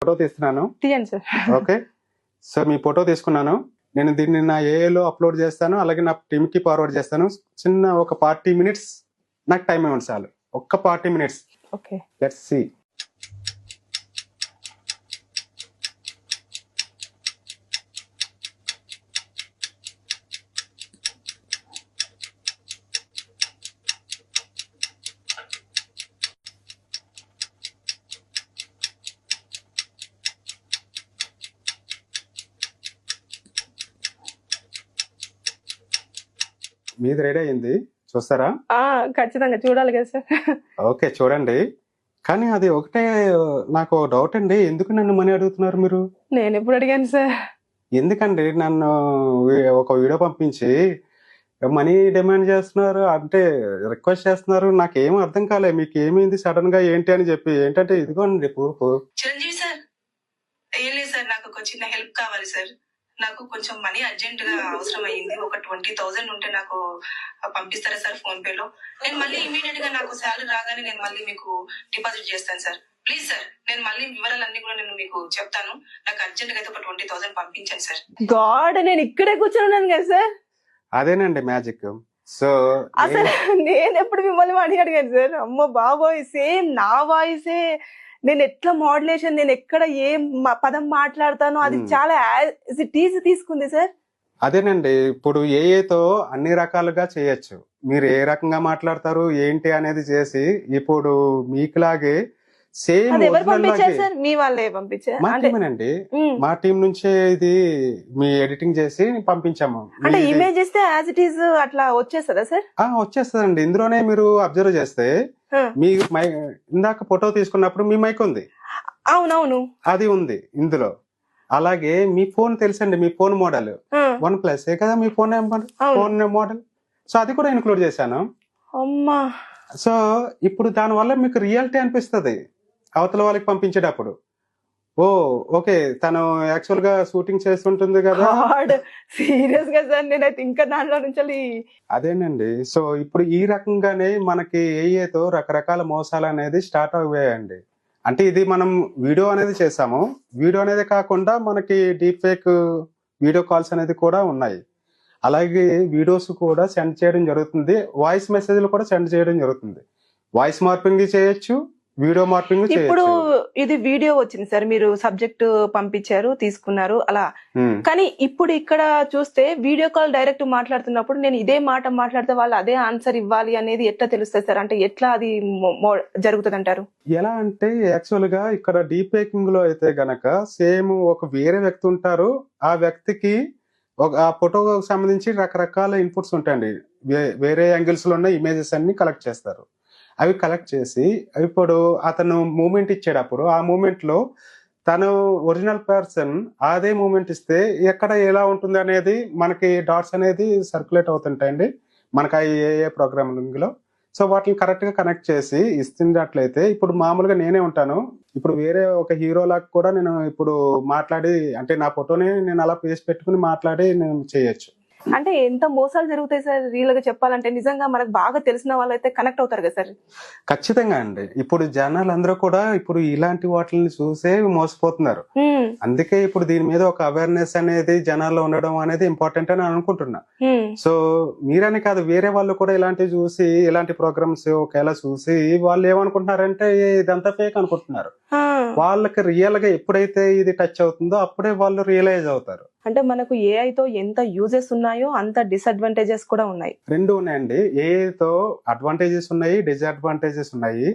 Photo తీస్తున్నాను. తీయండి sir. Okay. So మీ photo తీసుకున్నాను. నేను దీన్ని నా ఏఐలో అప్లోడ్ చేస్తాను. అలాగే నా టీమ్కి ఫార్వర్డ్ చేస్తాను. చిన్న ఒక 40 మినిట్స్ నాకు టైం ఇవ్వండి చాలు. ఒక్క 40 మినిట్స్. ఓకే. Let's see. మీది రెడీ అయింది, చూస్తారా? ఖచ్చితంగా చూడాలి కదా సార్. ఓకే చూడండి. కానీ అది ఒకటే నాకు డౌట్ అండి, ఎందుకు నన్ను మనీ అడుగుతున్నారు మీరు? నేను ఎప్పుడు అడిగాను సార్? ఎందుకండి నన్ను ఒక వీడియో పంపించి మనీ డిమాండ్ చేస్తున్నారు, అంటే రిక్వెస్ట్ చేస్తున్నారు? నాకేం అర్థం కాలే. మీకు ఏమైంది సడన్ గా ఏంటి అని చెప్పి. ఏంటంటే ఇదిగోండి ప్రూఫ్. చిరంజీవి సార్, ఏం లేదు సార్, నాకు ఒక చిన్న హెల్ప్ కావాలి సార్. నాకు కొంచెం మనీ అర్జెంట్ గా అవసరం అయ్యింది. ఒక 20,000 ఉంటే నాకు పంపిస్తారా సార్ ఫోన్ పేలో? నేను మళ్ళీ ఇమీడియట్ గా నాకు శాలరీ రాగానే నేను మళ్ళీ మీకు డిపాజిట్ చేస్తాను సార్. ప్లీజ్ సార్, నేను మళ్ళీ వివరాలన్నీ కూడా నేను మీకు చెప్తాను. నాకు అర్జెంట్ గా అయితే ఒక 20,000 పంపించండి సార్. గాడ్, నేను ఇక్కడే కూర్చొని కదా సార్. అదేనండి మ్యాజిక్. సో అసలు నేను ఎప్పుడు మిమ్మల్ని మనీ అడిగాను సార్? అమ్మ బాబోయ్, సేమ్ నా వాయిసే. నేను ఎట్లా మోడ్యులేషన్, నేను ఎక్కడ ఏ పదం మాట్లాడతానో అది చాలా యాజ్ ఇట్ ఈజ్ తీసుకుంది సార్. అదేనండి, ఇప్పుడు ఏఏతో అన్ని రకాలుగా చేయొచ్చు. మీరు ఏ రకంగా మాట్లాడతారు ఏంటి అనేది చేసి ఇప్పుడు మీకులాగే సేమ్ అది ఎవరు పంపించారు సార్? మీ వాళ్ళే పంపించారు? మా టీమేనండి. మా టీం నుంచే ఇది మీ ఎడిటింగ్ చేసి పంపించాము. అంటే ఇమేజ్ ఇస్తే యాజ్ ఇట్ ఈజ్ అట్లా వచ్చేస్తుందా సార్? వచ్చేస్తుందండి. ఇందులోనే మీరు అబ్జర్వ్ చేస్తే మీ ఇందాక ఫోటో తీసుకున్నప్పుడు మీ మైక్ ఉంది. అవునవును, అది ఉంది ఇందులో. అలాగే మీ ఫోన్ తెలుసండి, మీ ఫోన్ మోడల్ OnePlus కదా మీ ఫోన్ మోడల్. సో అది కూడా ఇన్క్లూడ్ చేశాను. అమ్మా. సో ఇప్పుడు దాని వల్ల మీకు రియాలిటీ అనిపిస్తుంది అవతల వాళ్ళకి పంపించేటప్పుడు. ఓకే, తను యాక్చువల్ గా షూటింగ్ చేస్తుంటుంది కదా. సీరియస్ గా సార్, నేనైతే ఇంకా దాంట్లో నుంచి అదేనండి. సో ఇప్పుడు ఈ రకంగానే మనకి ఏఏతో రకరకాల మోసాలు అనేది స్టార్ట్ అయ్యాయండి. అంటే ఇది మనం వీడియో అనేది చేసాము. వీడియో అనేది కాకుండా మనకి డీప్ ఫేక్ వీడియో కాల్స్ అనేది కూడా ఉన్నాయి. అలాగే వీడియోస్ కూడా సెండ్ చేయడం జరుగుతుంది. వాయిస్ మెసేజ్లు కూడా సెండ్ చేయడం జరుగుతుంది. వాయిస్ మార్పింగ్ చేయొచ్చు, వీడియో మార్పింగ్ చేయొచ్చు. ఇప్పుడు ఇది వీడియో వచ్చింది సార్, మీరు సబ్జెక్ట్ పంపించారు, తీసుకున్నారు అలా. కానీ ఇప్పుడు ఇక్కడ చూస్తే వీడియో కాల్ డైరెక్ట్ మాట్లాడుతున్నప్పుడు నేను ఇదే మాట మాట్లాడితే వాళ్ళు అదే ఆన్సర్ ఇవ్వాలి అనేది ఎట్లా తెలుస్తుంది సార్? అంటే ఎట్లా అది జరుగుతుంది అంటారు? ఎలా అంటే యాక్చువల్ గా ఇక్కడ డీప్ ఫేకింగ్ లో అయితే గనక సేమ్ ఒక వేరే వ్యక్తి ఉంటారు. ఆ వ్యక్తికి ఆ ఫోటోకి సంబంధించి రకరకాల ఇన్పుట్స్ ఉంటాయండి. వేరే యాంగిల్స్ లో ఉన్న ఇమేజెస్ అన్ని కలెక్ట్ చేస్తారు. అవి కలెక్ట్ చేసి ఇప్పుడు అతను మూమెంట్ ఇచ్చేటప్పుడు ఆ మూమెంట్ లో తను ఒరిజినల్ పర్సన్ అదే మూమెంట్ ఇస్తే ఎక్కడ ఎలా ఉంటుంది అనేది మనకి డాట్స్ అనేది సర్క్యులేట్ అవుతుంటాయండి మనకి ఏ ప్రోగ్రామింగ్ లో. సో వాటిని కరెక్ట్ గా కనెక్ట్ చేసి ఇస్తున్నట్లయితే ఇప్పుడు మామూలుగా నేనే ఉంటాను. ఇప్పుడు వేరే ఒక హీరో లాగా కూడా నేను ఇప్పుడు మాట్లాడి, అంటే నా ఫోటోని నేను అలా పేస్ట్ పెట్టుకుని మాట్లాడి నేను చేయొచ్చు. అంటే ఎంత మోసాలు జరుగుతాయి సార్ రియల్ గా చెప్పాలంటే? నిజంగా మనకు బాగా తెలిసిన వాళ్ళు అయితే కనెక్ట్ అవుతారు కదా సార్? ఖచ్చితంగా అండి. ఇప్పుడు జనాలు అందరూ కూడా ఇప్పుడు ఇలాంటి వాటిని చూసే మోసపోతున్నారు. అందుకే ఇప్పుడు దీని మీద ఒక అవేర్నెస్ అనేది జనాల్లో ఉండడం అనేది ఇంపార్టెంట్ అని అనుకుంటున్నా. సో మీరని కాదు, వేరే వాళ్ళు కూడా ఇలాంటివి చూసి ఇలాంటి ప్రోగ్రామ్స్ ఒకవేళ చూసి వాళ్ళు ఏమనుకుంటున్నారంటే ఇదంతా ఫేక్ అనుకుంటున్నారు. వాళ్ళకి రియల్ గా ఎప్పుడైతే ఇది టచ్ అవుతుందో అప్పుడే వాళ్ళు రియలైజ్ అవుతారు. అంటే మనకు ఏఐతో ఎంత యూజెస్ ఉన్నాయో అంత డిసడ్వాంటేజెస్ కూడా ఉన్నాయి. రెండు ఉన్నాయండి. ఏఐతో అడ్వాంటేజెస్ ఉన్నాయి, డిసడ్వాంటేజెస్ ఉన్నాయి.